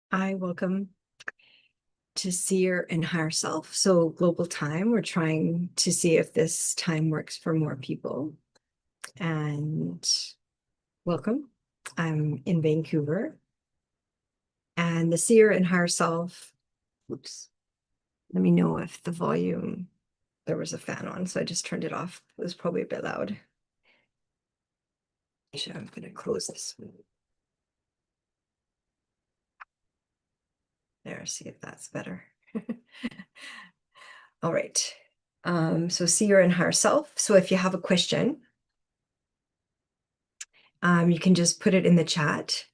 Hi, welcome to Seer and Higher Self. So global time, we're trying to see if this time works for more people. And welcome. I'm in Vancouver. And the Seer and Higher Self, oops, let me know if the volume, there was a fan on, so I just turned it off. It was probably a bit loud. Actually, I'm going to close this. There, see if that's better. All right. So Seer and Higher Self. So if you have a question, you can just put it in the chat.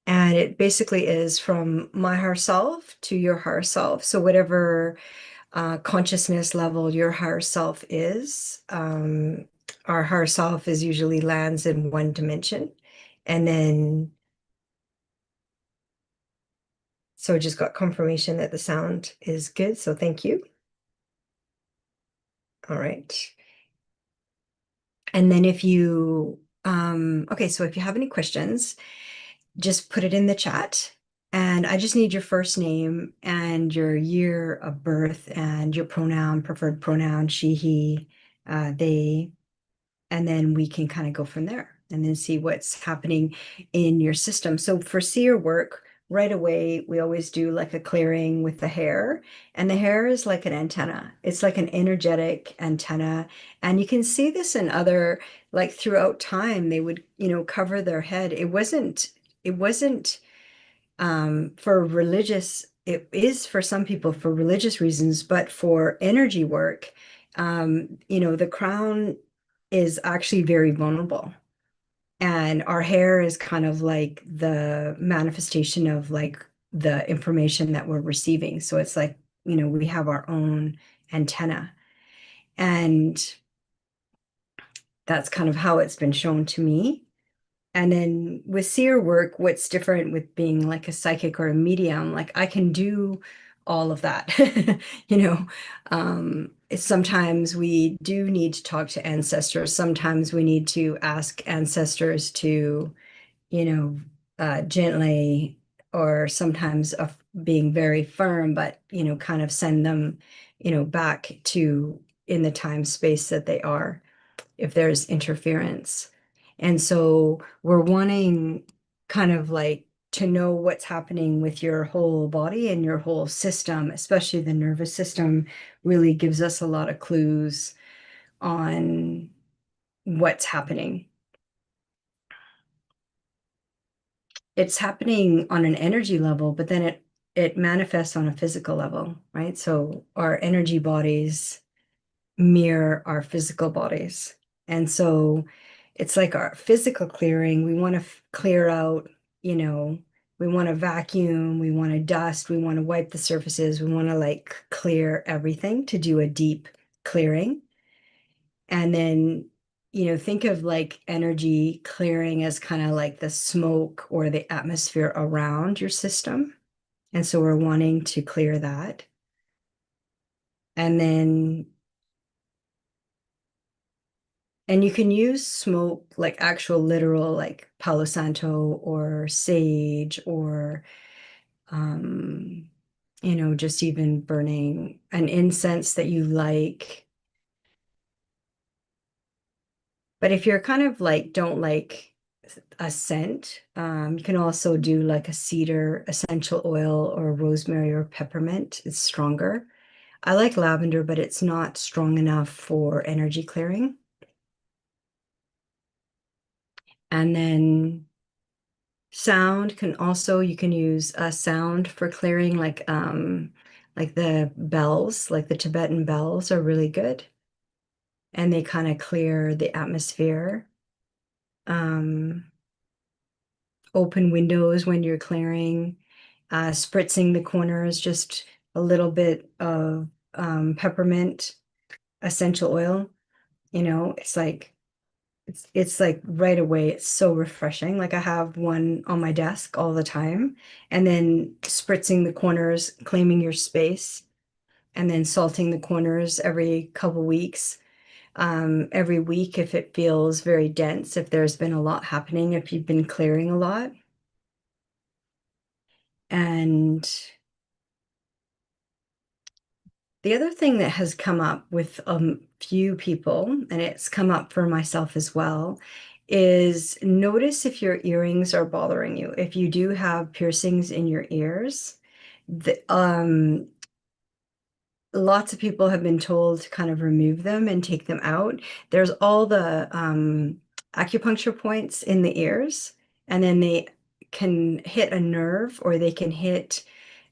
And it basically is from my higher self to your higher self. So whatever consciousness level your higher self is, our higher self is usually lands in one dimension. And then, so I just got confirmation that the sound is good. So thank you. All right. And then if you, okay, so if you have any questions, just put it in the chat. And I just need your first name and your year of birth and your pronoun, preferred pronoun, she, he, they, and then we can kind of go from there and then see what's happening in your system. So for seer work, right away, we always do like a clearing with the hair. And the hair is like an antenna. It's like an energetic antenna. And you can see this in other, like throughout time, they would, cover their head. It wasn't for religious, it is for some people for religious reasons, but for energy work, the crown is actually very vulnerable. And our hair is kind of like the manifestation of like the information that we're receiving. So it's like, we have our own antenna. And that's kind of how it's been shown to me. And then with seer work, what's different with being like a psychic or a medium, like I can do all of that. Sometimes we do need to talk to ancestors. Sometimes we need to ask ancestors to, gently, or sometimes being very firm, but, kind of send them, back to in the time space that they are if there's interference. And so we're wanting kind of like to know what's happening with your whole body and your whole system, especially the nervous system, really gives us a lot of clues on what's happening. It's happening on an energy level, but then it manifests on a physical level, right? So our energy bodies mirror our physical bodies. And so it's like our physical clearing. We want to clear out, you know, we want to vacuum, we want to dust, we want to wipe the surfaces, we want to like clear everything to do a deep clearing. And then, think of like energy clearing as kind of like the smoke or the atmosphere around your system. And so we're wanting to clear that. And then And you can use smoke, like actual literal, like Palo Santo or sage or, um, just even burning an incense that you like. But if you're kind of like, don't like a scent, you can also do like a cedar essential oil or rosemary or peppermint. It's stronger. I like lavender, but it's not strong enough for energy clearing. And then sound can also, you can use a sound for clearing, like the bells, like the Tibetan bells are really good. And they kind of clear the atmosphere. Um, Open windows when you're clearing, spritzing the corners, just a little bit of peppermint essential oil. It's like it's like right away, it's so refreshing. Like I have one on my desk all the time, and then spritzing the corners, claiming your space, and then salting the corners every couple weeks. Every week if it feels very dense, if there's been a lot happening, if you've been clearing a lot. And the other thing that has come up with a few people, and it's come up for myself as well, is notice if your earrings are bothering you. If you do have piercings in your ears, lots of people have been told to kind of remove them and take them out. There's all the acupuncture points in the ears, and then they can hit a nerve or they can hit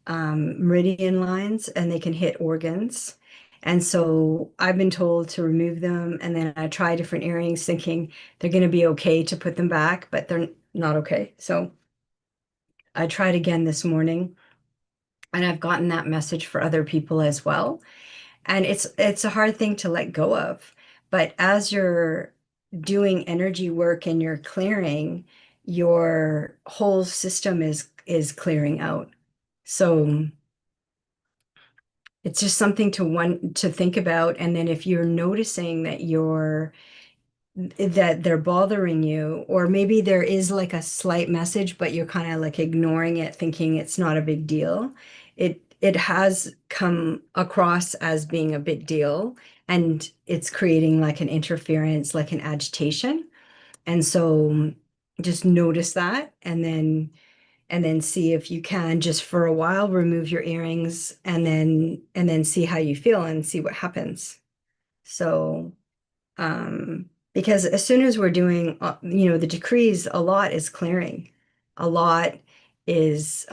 meridian lines and they can hit organs. And so I've been told to remove them. And then I try different earrings thinking they're going to be okay to put them back, but they're not okay. So I tried again this morning and I've gotten that message for other people as well. And it's a hard thing to let go of. But as you're doing energy work and you're clearing, your whole system is clearing out. So it's just something to think about. And then if you're noticing that they're bothering you, or maybe there is like a slight message, but you're kind of like ignoring it, thinking it's not a big deal. It has come across as being a big deal, and it's creating like an interference, like an agitation. And so just notice that, and then see if you can just for a while remove your earrings and then see how you feel and see what happens. So, because as soon as we're doing, the decrees, a lot is clearing. A lot is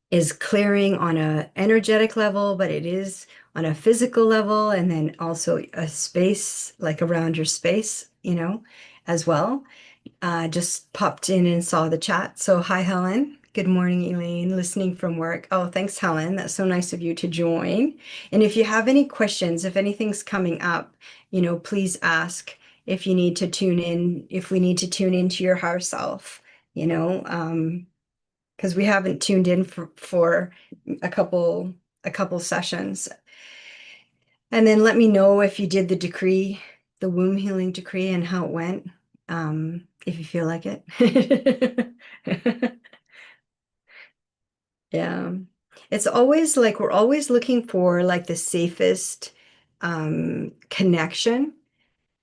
is clearing on a energetic level, but it is on a physical level, and then also a space, like around your space, as well. Just popped in and saw the chat. So, hi, Helen. Good morning, Elaine, listening from work. Oh, thanks, Helen. That's so nice of you to join. And if you have any questions, if anything's coming up, please ask if you need to tune in, if we need to tune into your higher self, because we haven't tuned in for a couple sessions. And then let me know if you did the decree, the womb healing decree, and how it went, if you feel like it. Yeah. It's always like we're always looking for like the safest connection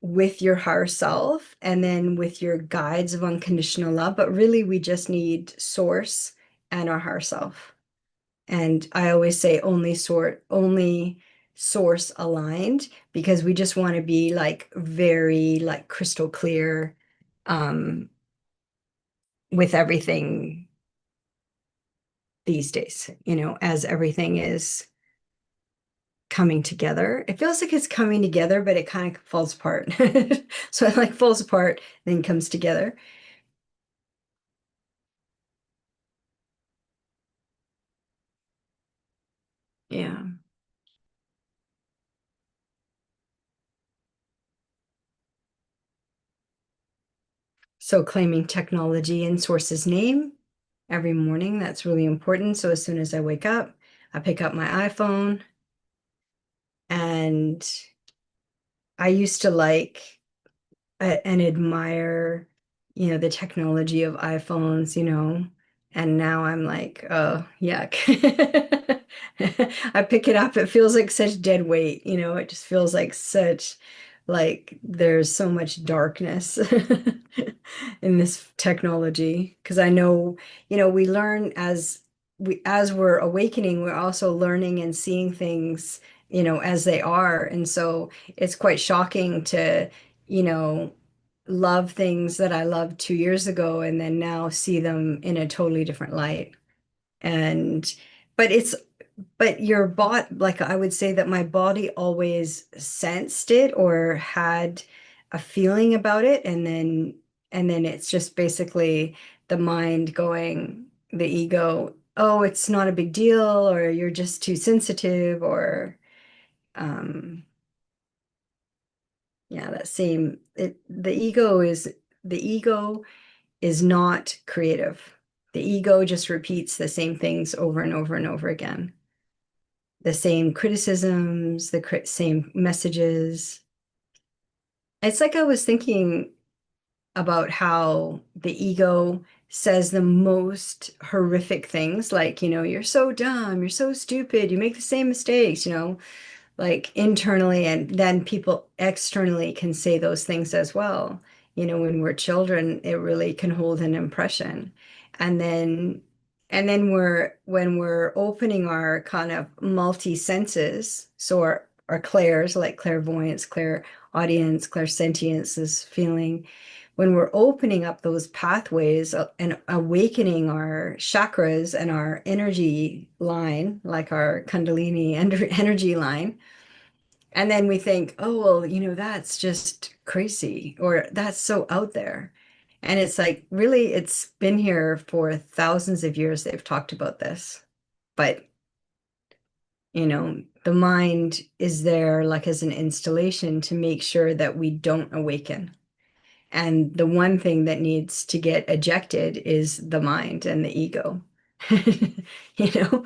with your higher self and then with your guides of unconditional love. But really, we just need source and our higher self. And I always say only source aligned, because we just want to be like very like crystal clear um, with everything these days, as everything is coming together. It feels like it's coming together, but it kind of falls apart. So it like falls apart, then comes together. Yeah. So claiming technology in source's name every morning, that's really important. So as soon as I wake up, I pick up my iPhone, and I used to like and admire, the technology of iPhones, and now I'm like, oh, yuck. I pick it up, it feels like such dead weight, it just feels like like there's so much darkness in this technology. Because I know, we learn as we're awakening, we're also learning and seeing things, as they are. And so it's quite shocking to, you know, love things that I loved 2 years ago and then now see them in a totally different light. And but it's but your like I would say that my body always sensed it or had a feeling about it, and then it's just basically the mind going, the ego, oh, it's not a big deal, or you're just too sensitive, or um yeah, that same the ego is not creative. The ego just repeats the same things over and over and over again. The same criticisms, same messages. It's like I was thinking about how the ego says the most horrific things, like, you're so dumb, you're so stupid, you make the same mistakes, like internally, and then people externally can say those things as well. When we're children, it really can hold an impression. And then when we're opening our kind of multi senses, so our clairs, like clairvoyance, clairaudience, clairsentience is feeling, when we're opening up those pathways and awakening our chakras and our energy line, like our Kundalini energy line, and then we think, oh, well, that's just crazy, or that's so out there. And it's like, really, it's been here for thousands of years. They've talked about this. But, the mind is there like as an installation to make sure that we don't awaken. And the one thing that needs to get ejected is the mind and the ego. You know,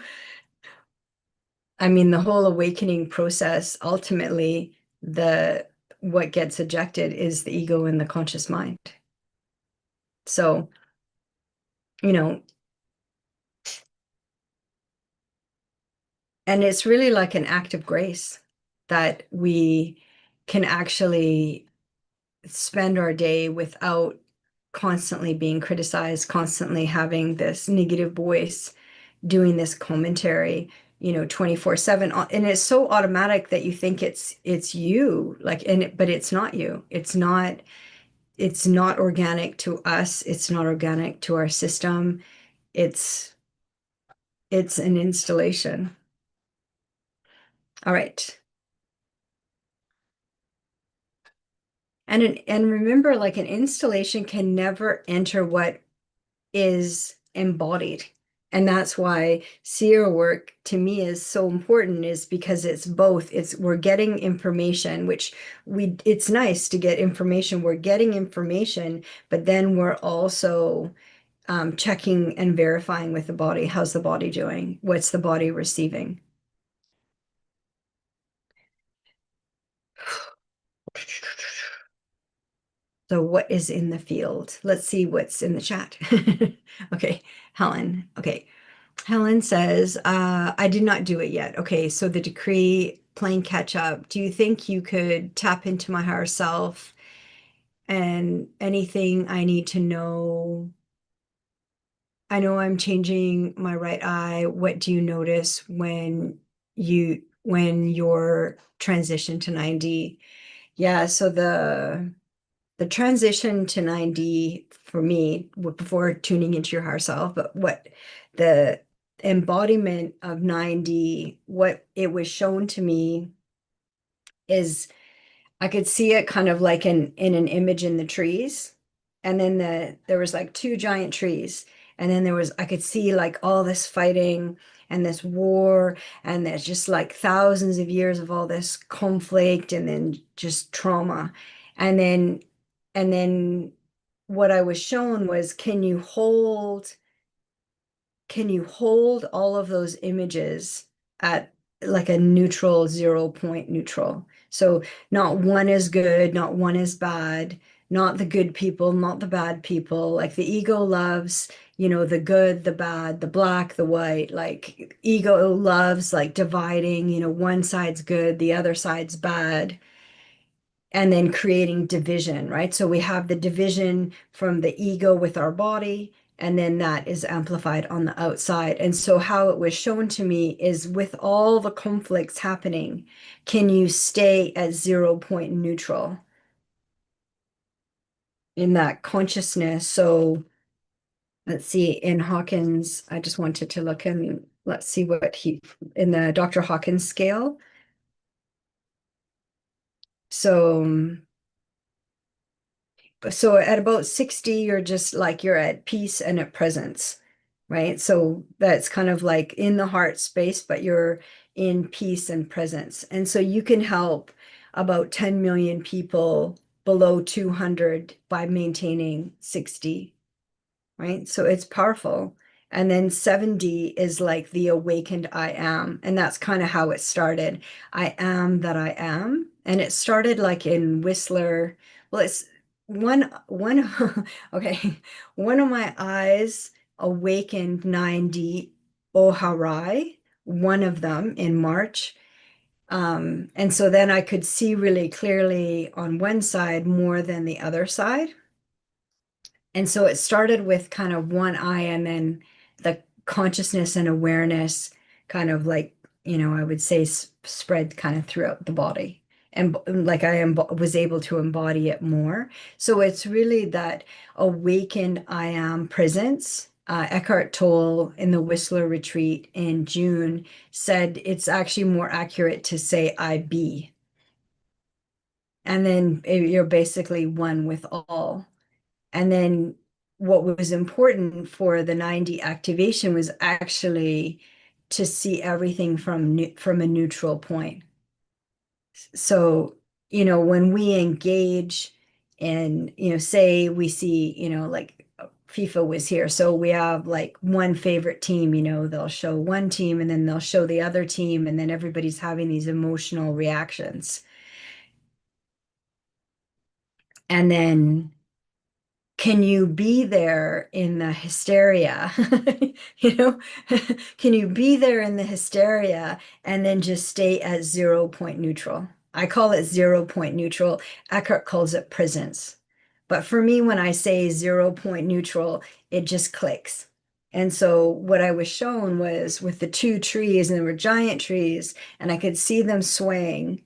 I mean, the whole awakening process, ultimately, the what gets ejected is the ego and the conscious mind. So, you know, and it's really like an act of grace that we can actually spend our day without constantly being criticized, constantly having this negative voice doing this commentary, 24/7. And it's so automatic that you think it's you, like, but it's not you. It's not organic to us. It's not organic to our system. It's it's an installation. All right. And remember, like, an installation can never enter what is embodied. And that's why seer work to me is so important, is because it's both. We're getting information, which it's nice to get information. We're getting information, but then we're also checking and verifying with the body. How's the body doing? What's the body receiving? So what is in the field? Let's see what's in the chat. Okay, Helen. Okay. Helen says, I did not do it yet. Okay, so the decree, playing catch up. Do you think you could tap into my higher self and anything I need to know? I know I'm changing my right eye. What do you notice when your transition to 9D? Yeah, so the transition to 9D for me, before tuning into your higher self, but what the embodiment of 9D, what it was shown to me is I could see it kind of like in an image in the trees. And then there was like two giant trees. And then I could see like all this fighting and this war, and there's just like thousands of years of all this conflict and then just trauma. And then what I was shown was, can you hold all of those images at like a neutral 0 point neutral? So not one is good, not one is bad, not the good people, not the bad people. Like the ego loves, the good, the bad, the black, the white. Like ego loves like dividing, one side's good, the other side's bad, and then creating division, right? So we have the division from the ego with our body, and then that is amplified on the outside. And so how it was shown to me is, with all the conflicts happening, can you stay at 0 point neutral in that consciousness? So let's see, in Hawkins, I just wanted to look and let's see what in the Dr. Hawkins scale. So at about 60, you're at peace and at presence, right? So that's kind of like in the heart space, but you're in peace and presence. And so you can help about 10 million people below 200 by maintaining 60, right? So it's powerful. And then 70 is like the awakened I am. And that's kind of how it started. I am that I am. And it started like in Whistler. Well, one okay, one of my eyes awakened 9D Oharai, one of them in March. And so then I could see really clearly on one side more than the other side. And so it started with kind of one eye, and then the consciousness and awareness kind of like, I would say spread kind of throughout the body. And like was able to embody it more. So it's really that awakened I am presence. Eckhart Tolle in the Whistler retreat in June said it's actually more accurate to say I be. And then you're basically one with all. And then what was important for the 9D activation was actually to see everything from a neutral point. So, when we engage in, say we see, like FIFA was here. So we have like one favorite team, they'll show one team and then they'll show the other team, and then everybody's having these emotional reactions. And then can you be there in the hysteria? You know, can you be there in the hysteria and then just stay at 0 point neutral? I call it 0 point neutral. Eckhart calls it presence. But for me, when I say 0 point neutral, it just clicks. And so what I was shown was with the two trees, and they were giant trees, and I could see them swaying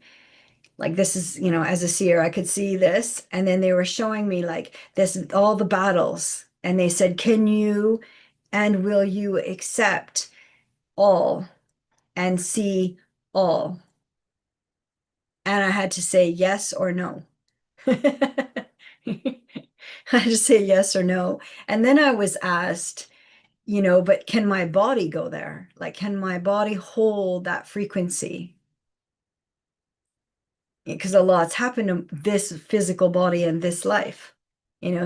like this is, as a seer, I could see this. And then they were showing me like this, all the battles. And they said, can you and will you accept all and see all? And I had to say yes or no. I had to say yes or no. And then I was asked, but can my body go there? Like, can my body hold that frequency? Because a lot's happened to this physical body in this life,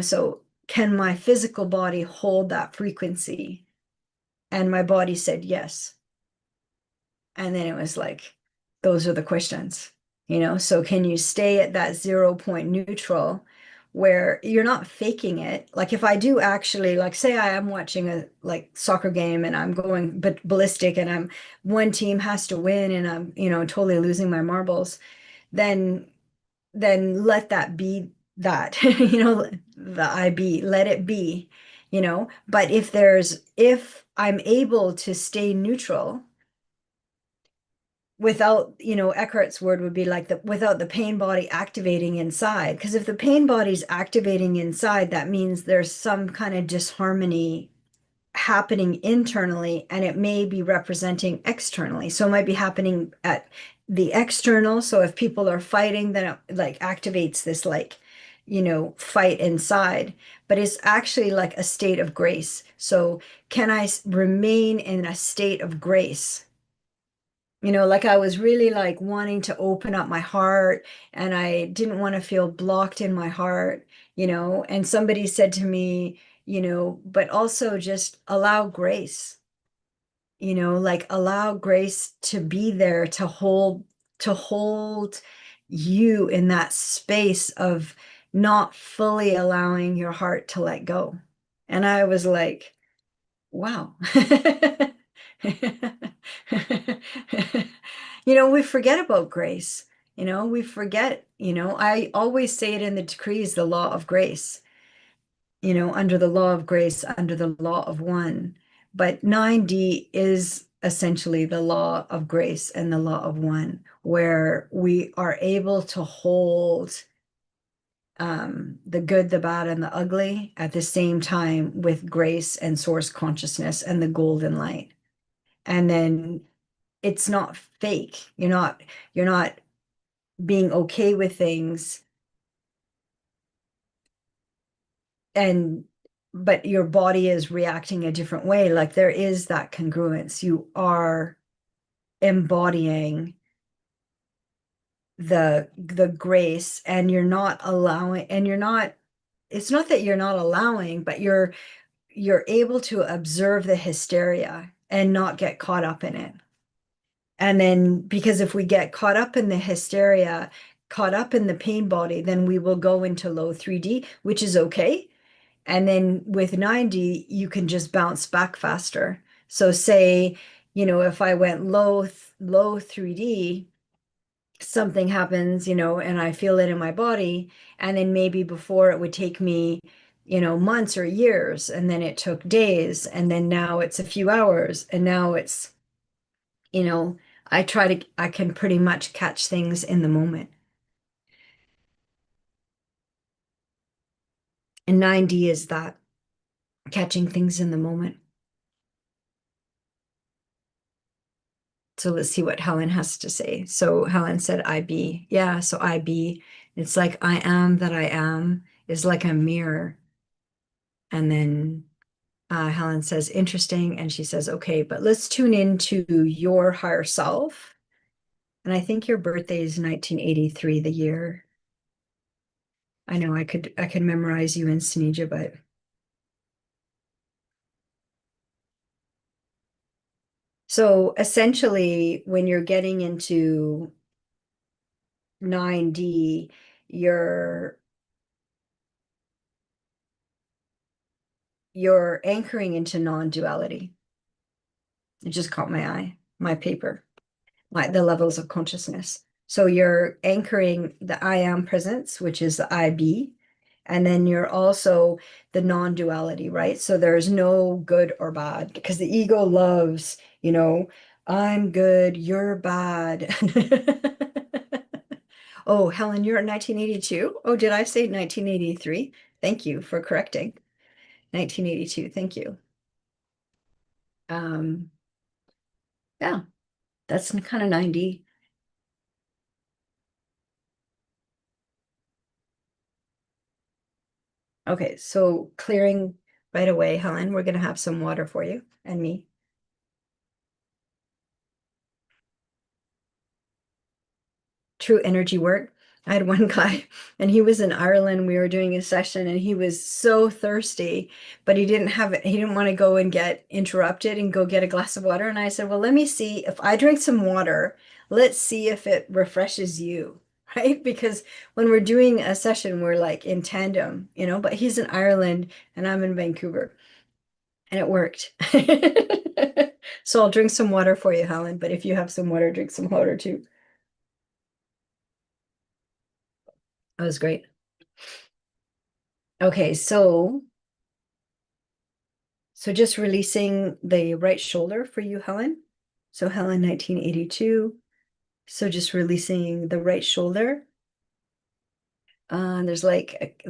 so can my physical body hold that frequency? And my body said yes. And then it was like, those are the questions, so can you stay at that 0 point neutral where you're not faking it? Like if I do actually, like say I am watching a like soccer game and I'm going but ballistic and one team has to win and I'm, totally losing my marbles, then let that be that, the I be, let it be, But if I'm able to stay neutral without, Eckhart's word would be like without the pain body activating inside. Because if the pain body's activating inside, that means there's some kind of disharmony happening internally, and it may be representing externally. So it might be happening at the external. So if people are fighting, then it like activates this like, fight inside, but it's actually like a state of grace. So can I remain in a state of grace? Like I was really like wanting to open up my heart, and I didn't want to feel blocked in my heart, and somebody said to me, but also just allow grace, like allow grace to be there to hold you in that space of not fully allowing your heart to let go. And I was like, wow. We forget about grace. We forget, I always say it in the decrees, the law of grace, under the law of grace, under the law of one. But 9D is essentially the law of grace and the law of one, where we are able to hold the good, the bad, and the ugly at the same time with grace and source consciousness and the golden light. And then it's not fake. You're not being okay with things and but your body is reacting a different way. Like there is that congruence. You are embodying the grace, and you're not allowing, and you're not, it's not that you're not allowing, but you're able to observe the hysteria and not get caught up in it. And then because if we get caught up in the hysteria, caught up in the pain body, then we will go into low 3D, which is okay. And then with 9D, you can just bounce back faster. So say, if I went low 3D, something happens, and I feel it in my body, and then maybe before it would take me, months or years, and then it took days, and then now it's a few hours, and now it's, you know, I can pretty much catch things in the moment. And 9D is that, catching things in the moment. So let's see what Helen has to say. So Helen said, I be. Yeah, so I be. It's like I am that I am is like a mirror. And then Helen says, interesting. And she says, okay, but let's tune into your higher self. And I think your birthday is 1983, the year. I know I could memorize you in Sinija, but so essentially when you're getting into 9D, you're you're anchoring into non-duality. It just caught my eye, my paper, the levels of consciousness. So you're anchoring the I am presence, which is the I be, and then you're also the non-duality, right? So there's no good or bad because the ego loves, I'm good, you're bad. Oh, Helen, you're in 1982. Oh, did I say 1983? Thank you for correcting. 1982. Thank you. Um, yeah, that's kind of 90. Okay, so clearing right away, Helen, we're going to have some water for you and me. True energy work. I had one guy and he was in Ireland. We were doing a session and he was so thirsty, but he didn't have it. He didn't want to go and get interrupted and go get a glass of water. And I said, well, let me see if I drink some water, let's see if it refreshes you, right? Because when we're doing a session, we're like in tandem, but he's in Ireland and I'm in Vancouver and it worked. So I'll drink some water for you, Helen, but if you have some water, drink some water too. That was great. Okay, so just releasing the right shoulder for you, Helen. So Helen, 1982. So just releasing the right shoulder. There's like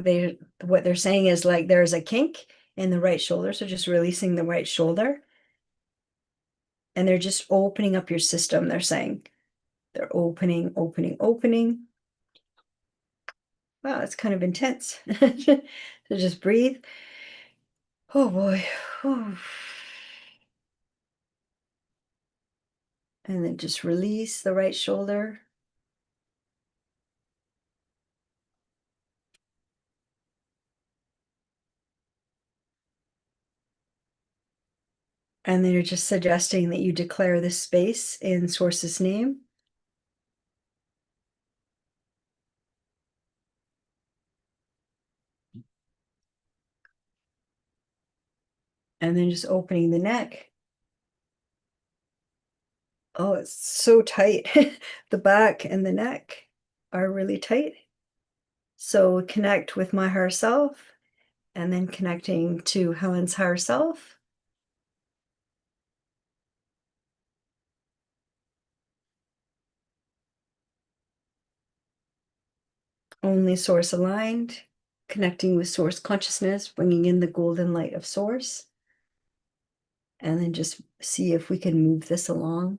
what they're saying is like there's a kink in the right shoulder. So just releasing the right shoulder. And they're just opening up your system, they're saying. They're opening, opening, opening. Wow, it's kind of intense. So just breathe. Oh boy. And then just release the right shoulder. And then you're just suggesting that you declare this space in Source's name. And then just opening the neck. Oh, it's so tight. The back and the neck are really tight. So connect with my higher self and then connecting to Helen's higher self. Only source aligned, connecting with source consciousness, bringing in the golden light of source. And then just see if we can move this along.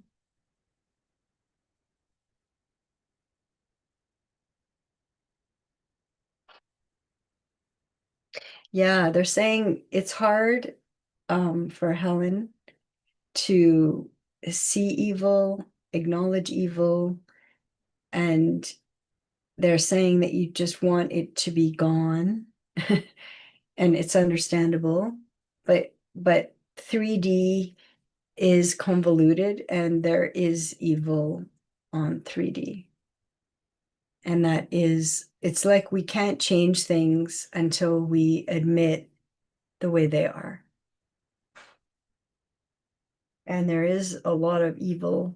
Yeah, they're saying it's hard for Helen to see evil, acknowledge evil, and they're saying that you just want it to be gone. And it's understandable, but 3D is convoluted and there is evil on 3D. And it's like we can't change things until we admit the way they are. And there is a lot of evil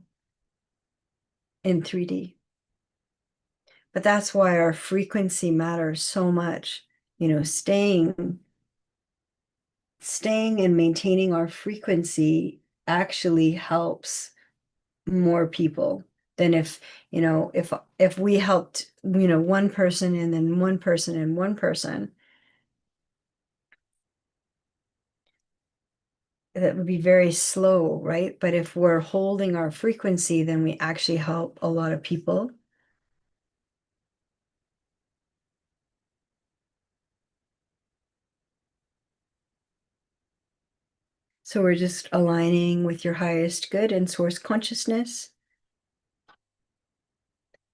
in 3D. But that's why our frequency matters so much. Staying and maintaining our frequency actually helps more people than if we helped, one person and then one person and one person, that would be very slow, right? But if we're holding our frequency, then we actually help a lot of people. So we're just aligning with your highest good and source consciousness,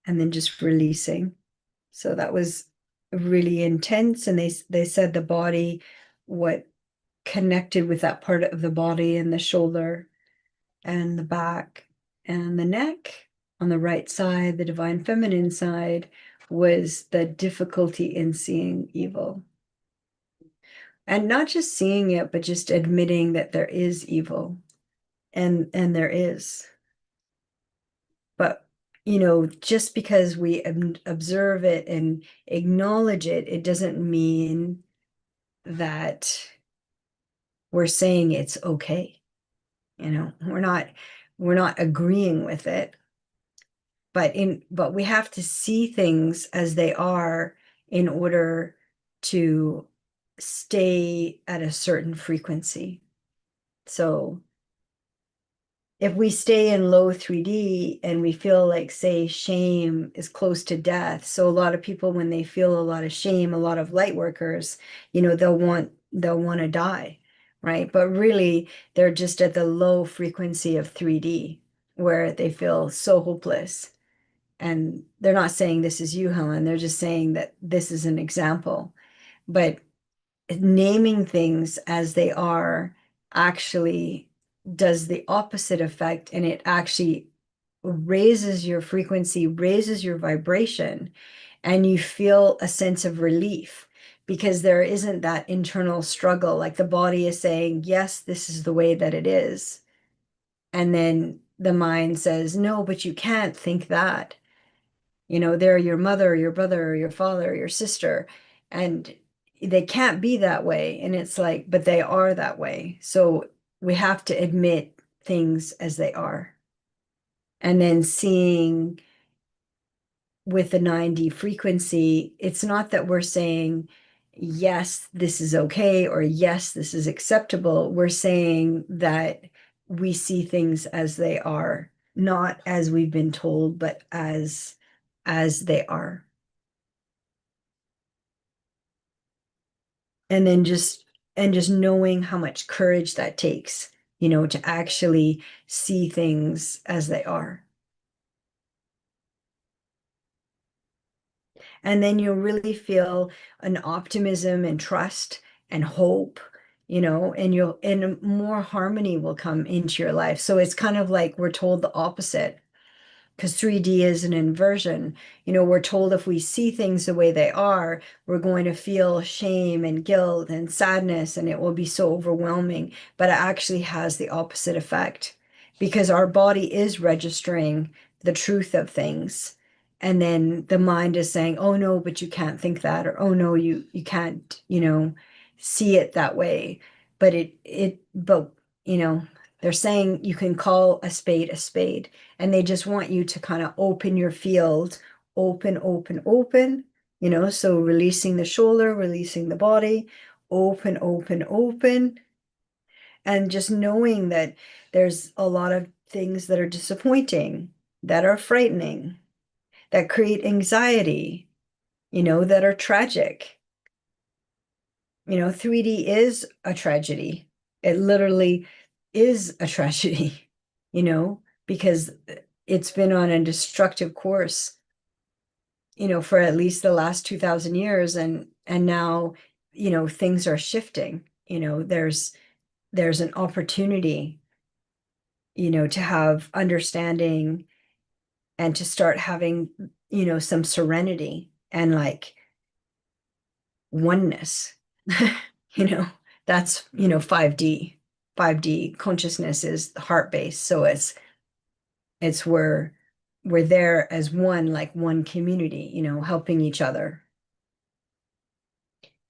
and then just releasing. So that was really intense. And they said the body, what connected with that part of the body and the shoulder and the back and the neck on the right side, the divine feminine side, was the difficulty in seeing evil. And not just seeing it, but just admitting that there is evil. And there is. But just because we observe it and acknowledge it, it doesn't mean that we're saying it's okay. We're not agreeing with it, but we have to see things as they are in order to stay at a certain frequency. So if we stay in low 3D and we feel like, say, shame is close to death. So a lot of people, when they feel a lot of shame, a lot of light workers, they'll want to die, right? But really, they're just at the low frequency of 3D where they feel so hopeless. And they're not saying this is you, Helen. They're just saying that this is an example. But naming things as they are actually does the opposite effect, and it actually raises your frequency, raises your vibration, and you feel a sense of relief because there isn't that internal struggle. Like the body is saying, yes, this is the way that it is. And then the mind says, no, but you can't think that. They're your mother, or your brother, or your father, or your sister, and they can't be that way. And it's like, but they are that way. So we have to admit things as they are. And then seeing with the 9D frequency, it's not that we're saying, yes, this is okay, or yes, this is acceptable. We're saying that we see things as they are, not as we've been told, but as they are. And then just knowing how much courage that takes, to actually see things as they are. And then you'll really feel an optimism and trust and hope, and more harmony will come into your life. So it's kind of like we're told the opposite, because 3D is an inversion. We're told if we see things the way they are, we're going to feel shame and guilt and sadness, and it will be so overwhelming. But it actually has the opposite effect because our body is registering the truth of things. And then the mind is saying, oh no, but you can't think that, or oh no, you can't, see it that way. But they're saying you can call a spade a spade, and they just want you to kind of open your field, open, open, open, so releasing the shoulder, releasing the body, open, open, open, and just knowing that there's a lot of things that are disappointing, that are frightening, that create anxiety, that are tragic. 3D is a tragedy. It literally is a tragedy, because it's been on a destructive course, for at least the last 2000 years. And now, things are shifting. There's an opportunity, to have understanding and to start having, some serenity and like oneness. you know, that's, 5D. 5D consciousness is heart based. So it's we're there as one, like one community, helping each other.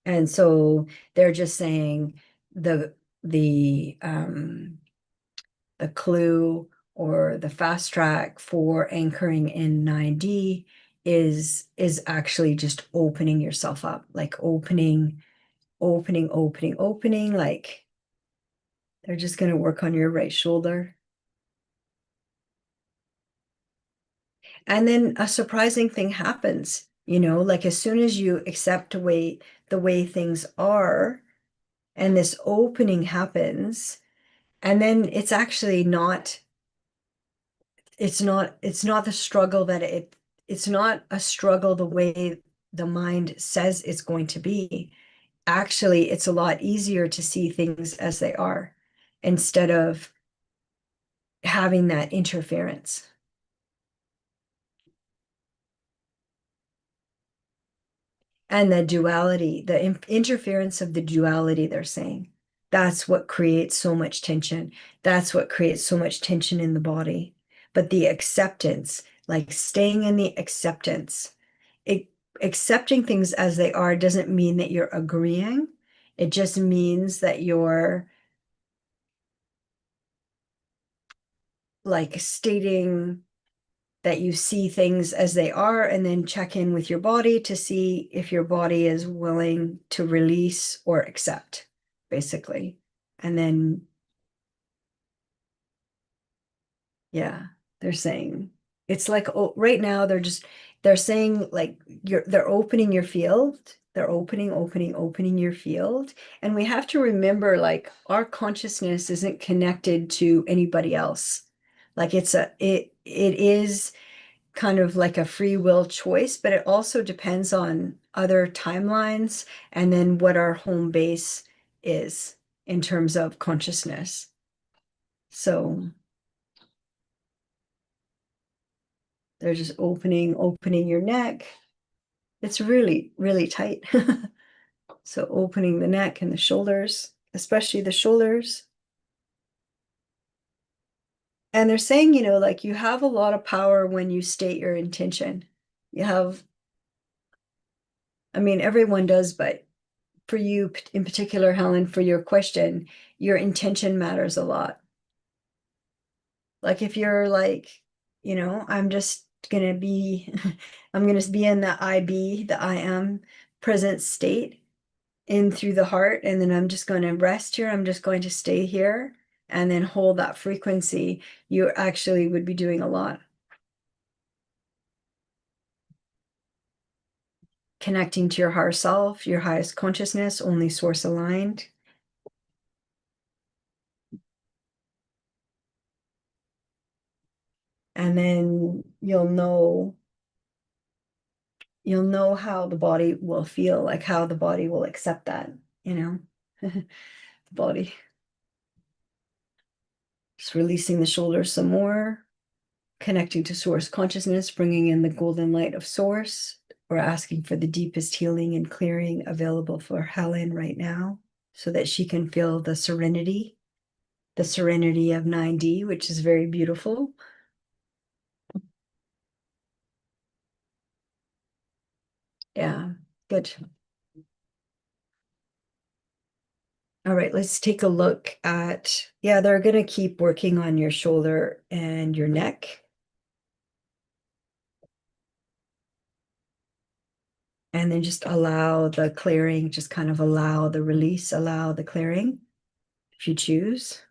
And so they're just saying the the um the clue or the fast track for anchoring in 9D is actually just opening yourself up, like opening, like they're just going to work on your right shoulder. And then a surprising thing happens, like as soon as you accept the way things are, and this opening happens, and then it's not the struggle it's not a struggle the way the mind says it's going to be. Actually, it's a lot easier to see things as they are instead of having that interference. And the duality, the interference of the duality, they're saying. That's what creates so much tension. That's what creates so much tension in the body. But the acceptance, like staying in the acceptance, it, accepting things as they are doesn't mean that you're agreeing. It just means that you're like stating that you see things as they are, and then check in with your body to see if your body is willing to release or accept, basically. And then, yeah, they're saying it's like, oh, right now they're saying like they're opening your field. They're opening your field. And we have to remember like our consciousness isn't connected to anybody else. Like it is kind of like a free will choice, but it also depends on other timelines and then what our home base is in terms of consciousness. So they're just opening your neck. It's really, really tight. So opening the neck and the shoulders, especially the shoulders. And they're saying, like you have a lot of power when you state your intention. You have, I mean, everyone does, but for you in particular, Helen, for your question, your intention matters a lot. Like if you're like, I'm just gonna be, I'm gonna be in the I am present state in through the heart, and then I'm just going to rest here. I'm just going to stay here and then hold that frequency. You actually would be doing a lot. Connecting to your higher self, your highest consciousness, only source aligned. And then you'll know how the body will feel, like how the body will accept that, the body. Just releasing the shoulders some more, connecting to source consciousness, bringing in the golden light of source. We're asking for the deepest healing and clearing available for Helen right now so that she can feel the serenity of 9D, which is very beautiful. Yeah, good. All right, let's take a look at, yeah, they're going to keep working on your shoulder and your neck. And then just allow the clearing, just kind of allow the release, allow the clearing if you choose.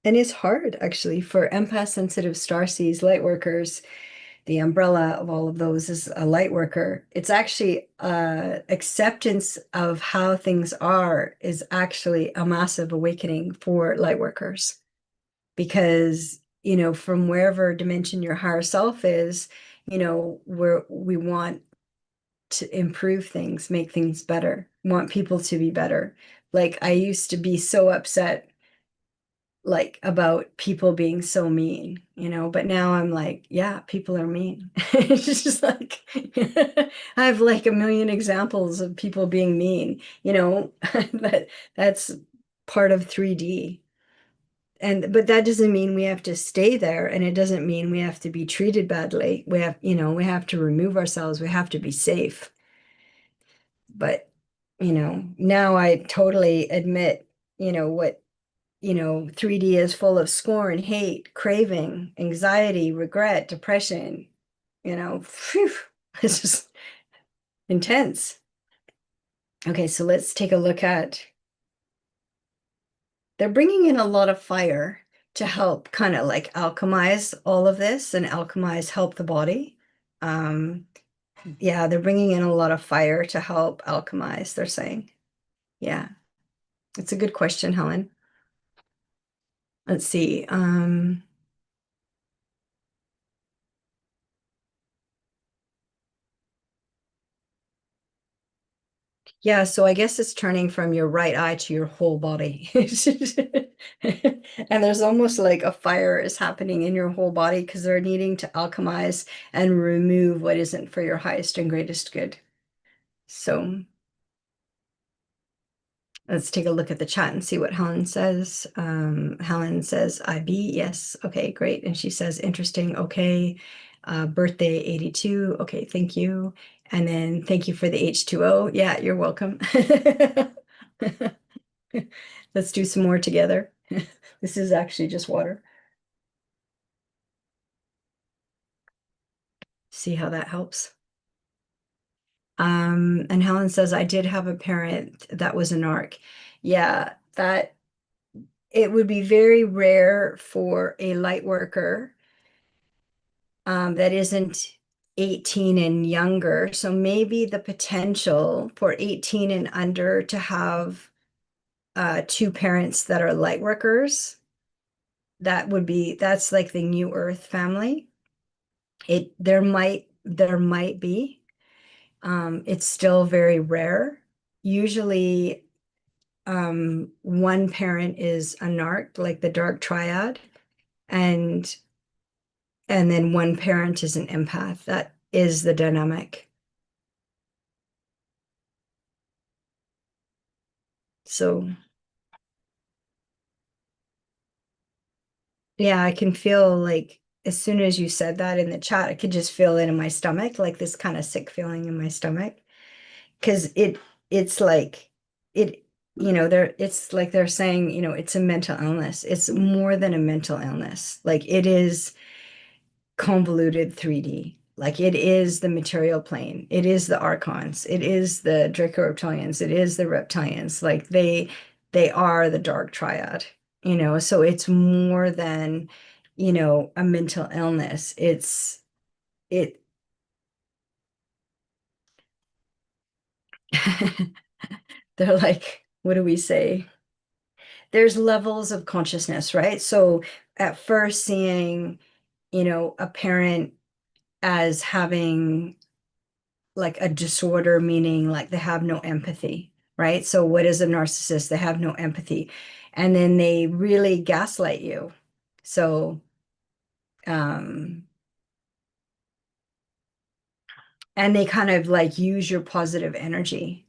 And it's hard actually for empath sensitive starseeds, light workers. The umbrella of all of those is a light worker. It's actually acceptance of how things are is actually a massive awakening for light workers because, from wherever dimension your higher self is, where we want to improve things, make things better, want people to be better. Like I used to be so upset like about people being so mean, but now I'm like, yeah, people are mean. It's just like I have like a million examples of people being mean, that's part of 3D. And but that doesn't mean we have to stay there, and it doesn't mean we have to be treated badly. We have to remove ourselves, we have to be safe. But now I totally admit, what 3D is full of scorn, hate, craving, anxiety, regret, depression, phew, it's just intense. Okay, so let's take a look at, they're bringing in a lot of fire to help kind of like alchemize all of this and alchemize, help the body. Um, yeah, they're bringing in a lot of fire to help alchemize, they're saying. Yeah, it's a good question, Helen. Let's see. Yeah, so I guess it's turning from your right eye to your whole body. And there's almost like a fire is happening in your whole body because they're needing to alchemize and remove what isn't for your highest and greatest good. So let's take a look at the chat and see what Helen says. Helen says, IB, yes. Okay, great. And she says, interesting. Okay. Birthday 82. Okay, thank you. And then thank you for the H2O. Yeah, you're welcome. Let's do some more together. This is actually just water. See how that helps. And Helen says, I did have a parent that was a narc. Yeah, that it would be very rare for a light worker that isn't 18 and younger. So maybe the potential for 18 and under to have two parents that are light workers, that's like the New Earth family. There might be. It's still very rare. Usually, one parent is a narc, like the dark triad, and and then one parent is an empath. That is the dynamic. So yeah, I can feel like as soon as you said that in the chat, I could just feel it in my stomach, like this kind of sick feeling in my stomach. Because it's like it, it's like they're saying, it's a mental illness. It's more than a mental illness. Like it is convoluted 3D. Like it is the material plane. It is the archons. It is the Draco reptilians. It is the reptilians. Like they are the dark triad, so it's more than, a mental illness. It they're like, what do we say? There's levels of consciousness, right? So at first seeing, a parent as having like a disorder, meaning like they have no empathy, right? So what is a narcissist? They have no empathy. And then they really gaslight you. So, um, and they kind of like use your positive energy.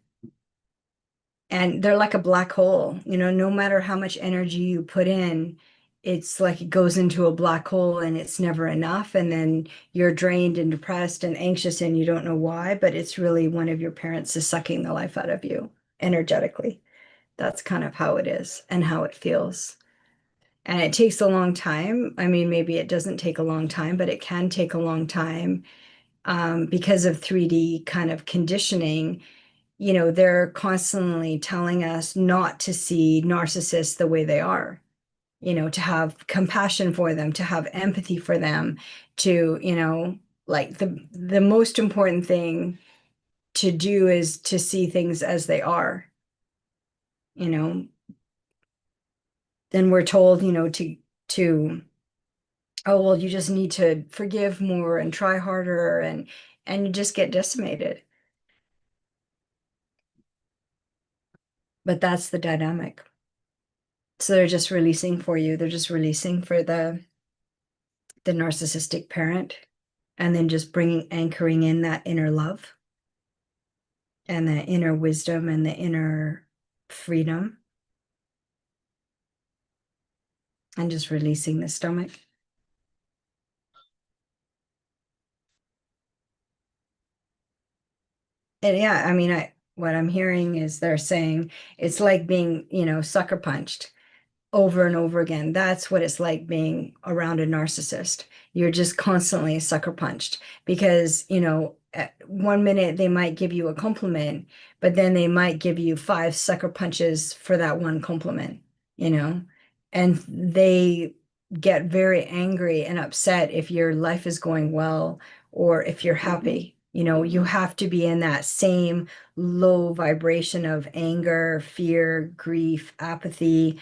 And they're like a black hole, no matter how much energy you put in, it's like it goes into a black hole and it's never enough. And then you're drained and depressed and anxious and you don't know why, but it's really one of your parents is sucking the life out of you energetically. That's kind of how it is and how it feels. And it takes a long time. I mean, maybe it doesn't take a long time, but it can take a long time because of 3D kind of conditioning. They're constantly telling us not to see narcissists the way they are, to have compassion for them, to have empathy for them, to, like the most important thing to do is to see things as they are, you know. Then we're told, to Oh, well, you just need to forgive more and try harder and you just get decimated. But that's the dynamic. So they're just releasing for you. They're just releasing for the narcissistic parent and then just bringing anchoring in that inner love and the inner wisdom and the inner freedom and just releasing the stomach. And yeah, I mean, I what I'm hearing is they're saying it's like being, sucker punched over and over again. That's what it's like being around a narcissist. You're just constantly sucker punched because, at 1 minute they might give you a compliment, but then they might give you five sucker punches for that one compliment, you know, and they get very angry and upset if your life is going well or if you're happy. You have to be in that same low vibration of anger, fear, grief, apathy,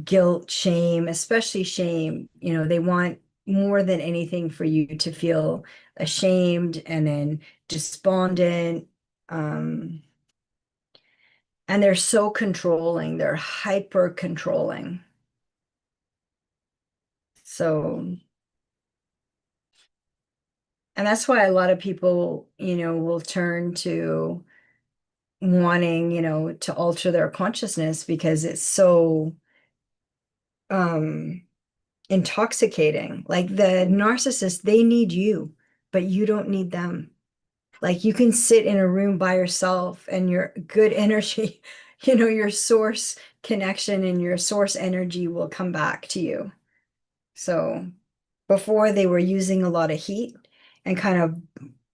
guilt, shame, especially shame. They want more than anything for you to feel ashamed and then despondent. Um, and they're so controlling, they're hyper controlling. So, and that's why a lot of people, will turn to wanting, to alter their consciousness because it's so um intoxicating. Like the narcissist, they need you, but you don't need them. Like you can sit in a room by yourself and your good energy, your source connection and your source energy will come back to you. So before they were using a lot of heat and kind of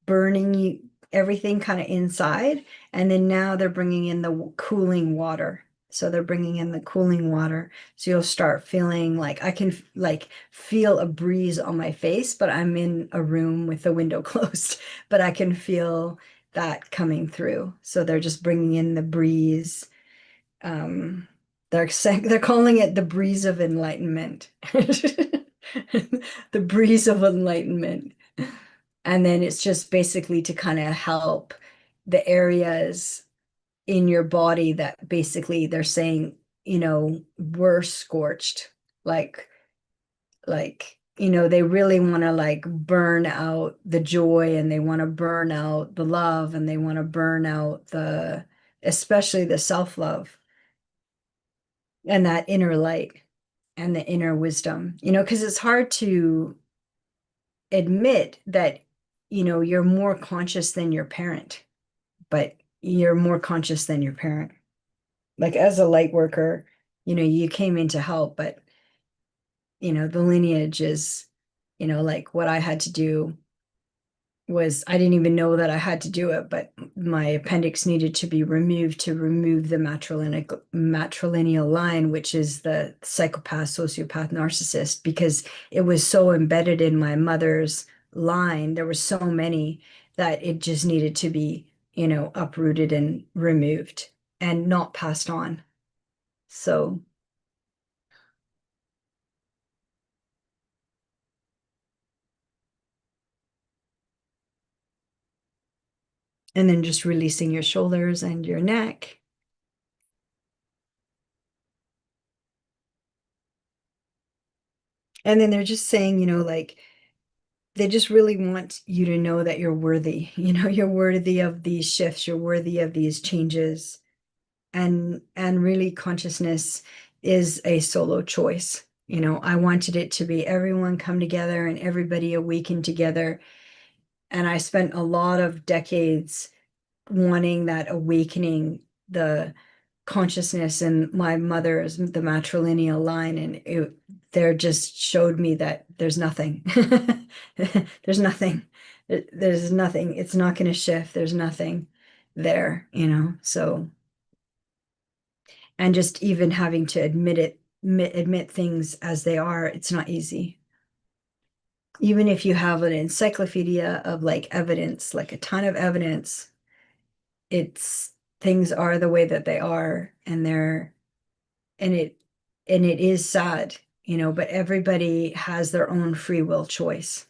burning you everything kind of inside, and then now they're bringing in the cooling water. So they're bringing in the cooling water. So you'll start feeling like I can like feel a breeze on my face, but I'm in a room with the window closed, but I can feel that coming through. So they're just bringing in the breeze. Um, they're calling it the breeze of enlightenment. The breeze of enlightenment. And then it's just basically to kind of help the areas in your body that basically they're saying, were scorched. Like, they really want to like burn out the joy and they want to burn out the love and they want to burn out especially the self-love and that inner light and the inner wisdom, because it's hard to admit that, you're more conscious than your parent, but you're more conscious than your parent. Like as a light worker, you came in to help, but, the lineage is, like what I had to do was I didn't even know that I had to do it, but my appendix needed to be removed to remove the matrilineal line, which is the psychopath, sociopath, narcissist, because it was so embedded in my mother's line. There were so many that it just needed to be, uprooted and removed and not passed on. So, and then just releasing your shoulders and your neck. And then they're just saying, like, they just really want you to know that you're worthy. You're worthy of these shifts, you're worthy of these changes. And really consciousness is a solo choice. I wanted it to be everyone come together and everybody awaken together. And I spent a lot of decades wanting that awakening, the consciousness and my mother's the matrilineal line, and there just showed me that there's nothing. There's nothing. There's nothing. It's not going to shift. There's nothing there, so and just even having to admit things as they are, it's not easy. Even if you have an encyclopedia of like evidence, like a ton of evidence, it's things are the way that they are, and it is sad, but everybody has their own free will choice.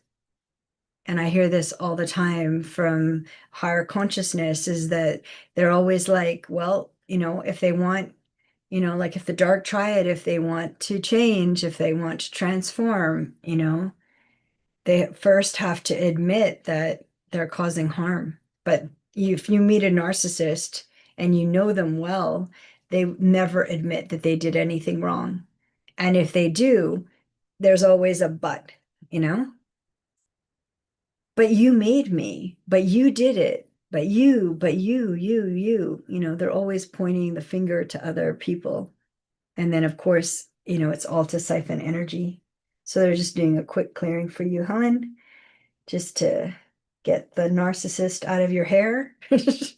And I hear this all the time from higher consciousness is that they're always like, well, if they want, like if the dark triad, if they want to change, if they want to transform, they first have to admit that they're causing harm. But if you meet a narcissist and you know them well, they never admit that they did anything wrong. And if they do, there's always a but. But you made me, but you did it, but you, they're always pointing the finger to other people. And then, of course, it's all to siphon energy. So they're just doing a quick clearing for you, Helen, just to get the narcissist out of your hair. It's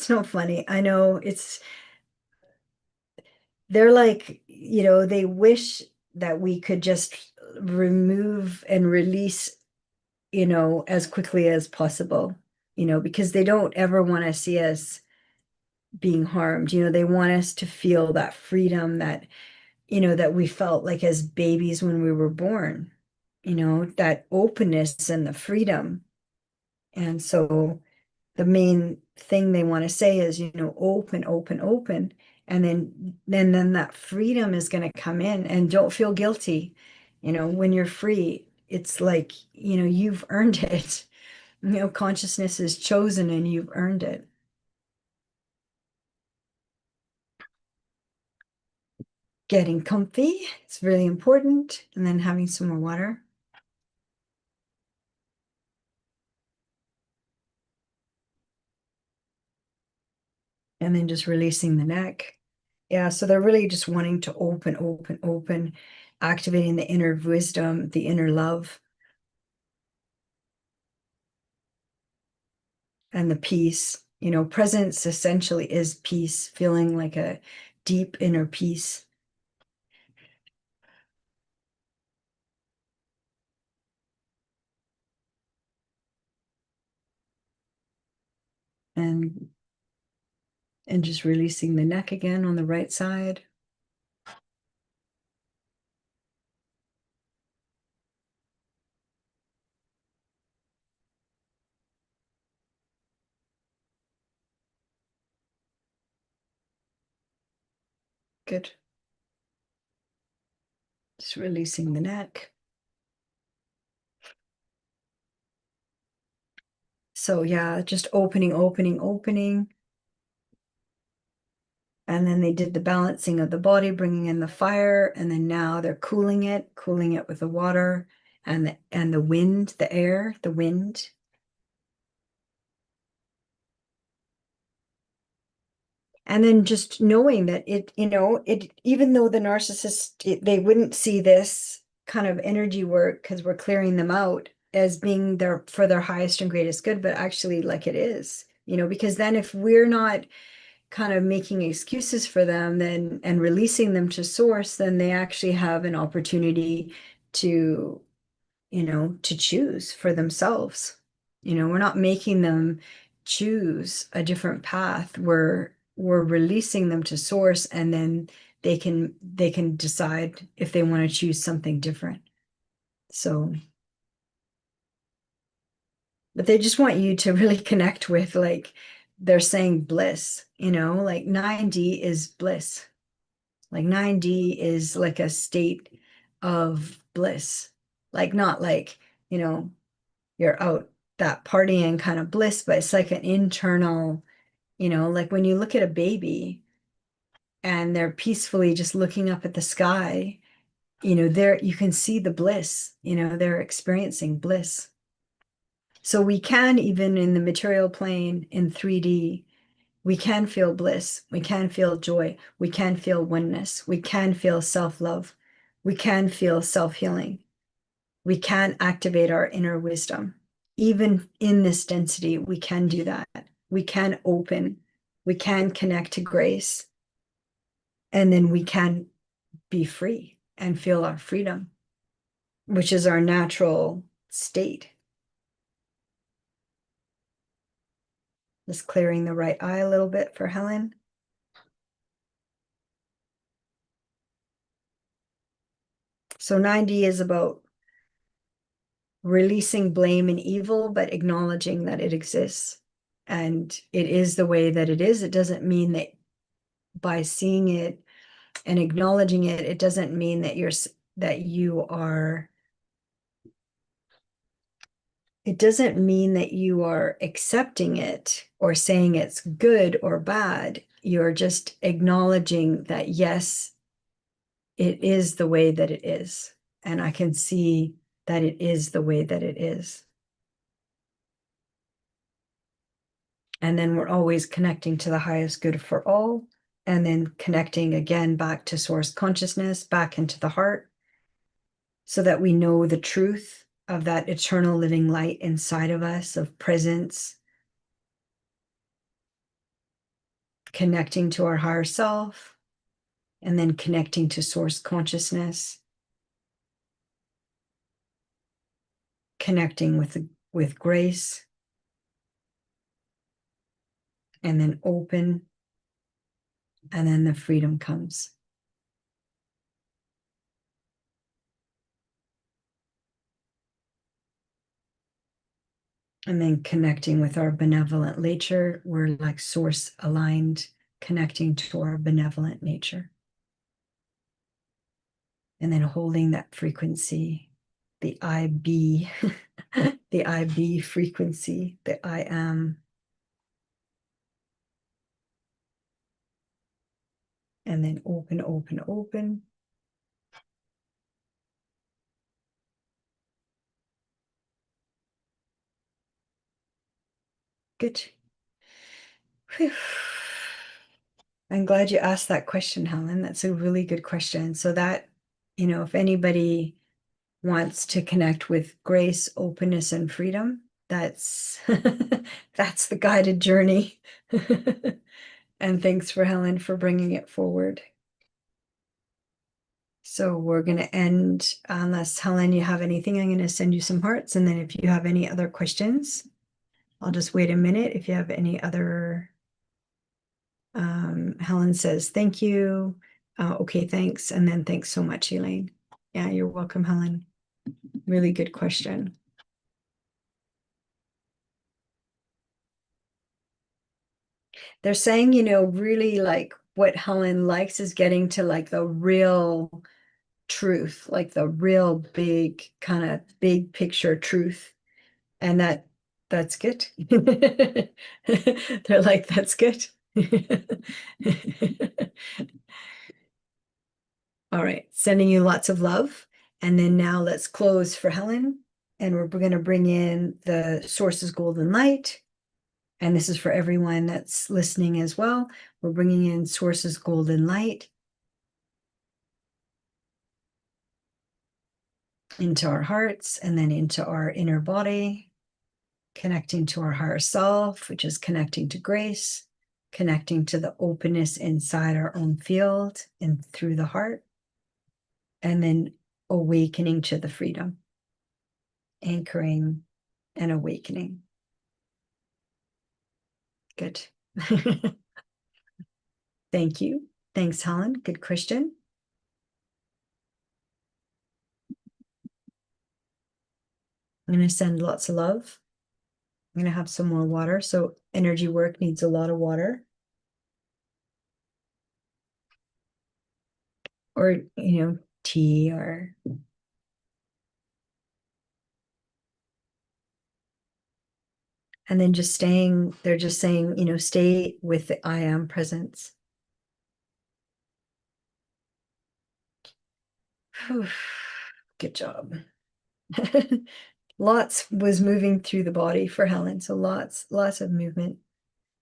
not funny. I know they're like, they wish that we could just remove and release, as quickly as possible, because they don't ever want to see us being harmed. They want us to feel that freedom that we felt like as babies when we were born, that openness and the freedom. And so the main thing they want to say is, open, open, open. And then that freedom is going to come in, and don't feel guilty. When you're free, it's like, you've earned it. Consciousness is chosen and you've earned it. Getting comfy, it's really important. And then having some more water. And then just releasing the neck. Yeah, so they're really just wanting to open, open, open, activating the inner wisdom, the inner love, and the peace. Presence essentially is peace, feeling like a deep inner peace. And just releasing the neck again on the right side. Good. Just releasing the neck. So yeah, just opening, opening, opening. And then they did the balancing of the body, bringing in the fire, and then now they're cooling it with the water and the wind, the air, the wind. And then just knowing that even though the narcissist, they wouldn't see this kind of energy work because we're clearing them out as being there for their highest and greatest good, but actually like it is, because then if we're not kind of making excuses for them then and releasing them to source, then they actually have an opportunity to, to choose for themselves. We're not making them choose a different path. We're releasing them to source, and then they can decide if they want to choose something different. So, but they just want you to really connect with, like, they're saying bliss, like 9D is bliss. Like 9D is like a state of bliss. Like not like, you're out that partying kind of bliss, but it's like an internal, like when you look at a baby and they're peacefully just looking up at the sky, there you can see the bliss, they're experiencing bliss. So we can, even in the material plane in 3D, we can feel bliss, we can feel joy, we can feel oneness, we can feel self-love, we can feel self-healing, we can activate our inner wisdom. Even in this density, we can do that. We can open, we can connect to grace, and then we can be free and feel our freedom, which is our natural state. Just clearing the right eye a little bit for Helen. So 90 is about releasing blame and evil, but acknowledging that it exists. And it is the way that it is. It doesn't mean that by seeing it and acknowledging it, it doesn't mean that you are, it doesn't mean that you are accepting it or saying it's good or bad. You're just acknowledging that, yes, it is the way that it is. And I can see that it is the way that it is. And then we're always connecting to the highest good for all, and then connecting again back to source consciousness, back into the heart, so that we know the truth of that eternal living light inside of us, of presence, connecting to our higher self, and then connecting to source consciousness, connecting with grace, and then open, and then the freedom comes. And then connecting with our benevolent nature, we're like source aligned, connecting to our benevolent nature. And then holding that frequency, the IB, the IB frequency, the I am. And then open, open, open. Good. Whew. I'm glad you asked that question, Helen. That's a really good question. So that, if anybody wants to connect with grace, openness, and freedom, that's that's the guided journey. And thanks for Helen for bringing it forward. So we're going to end, unless Helen, you have anything, I'm going to send you some hearts. And then if you have any other questions, I'll just wait a minute. If you have any other, Helen says, thank you. Okay, thanks. And then thanks so much, Elaine. Yeah, you're welcome, Helen. Really good question. They're saying, really like what Helen likes is getting to like the real truth, like the real big kind of big picture truth. And that's good. They're like, that's good. All right, sending you lots of love. And then now let's close for Helen. And we're going to bring in the source's golden light. And this is for everyone that's listening as well. We're bringing in source's golden light into our hearts and then into our inner body, connecting to our higher self, which is connecting to grace, connecting to the openness inside our own field and through the heart, and then awakening to the freedom, anchoring and awakening. Good. Thank you. Thanks, Helen. Good question. I'm going to send lots of love. I'm going to have some more water. So energy work needs a lot of water. Or, tea or... And then they're just saying, stay with the I am presence. Good job. Lots was moving through the body for Helen. So lots of movement.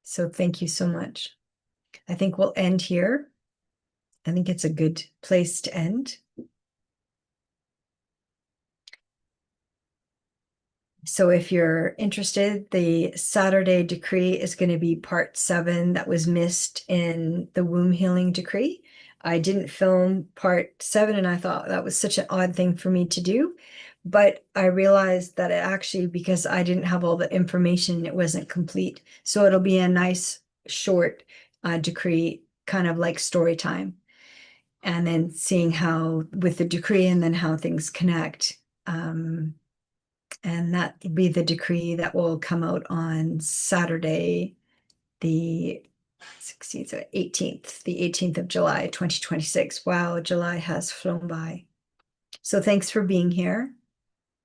So thank you so much. I think we'll end here. I think it's a good place to end. So if you're interested, the Saturday decree is going to be part 7 that was missed in the womb healing decree. I didn't film part 7 and I thought that was such an odd thing for me to do. But I realized that it actually, because I didn't have all the information, it wasn't complete. So it'll be a nice short decree, kind of like story time. and then seeing how with the decree and then how things connect. And that will be the decree that will come out on Saturday, the 16th, 18th, the 18th of July, 2026. Wow, July has flown by. So thanks for being here,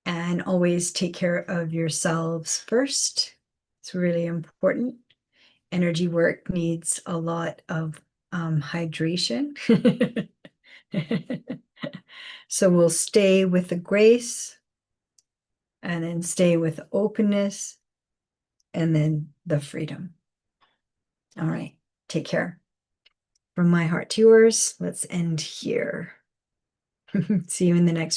and always take care of yourselves first. It's really important. Energy work needs a lot of hydration. So we'll stay with the grace and then stay with openness and then the freedom. All right, take care. From my heart to yours, let's end here. See you in the next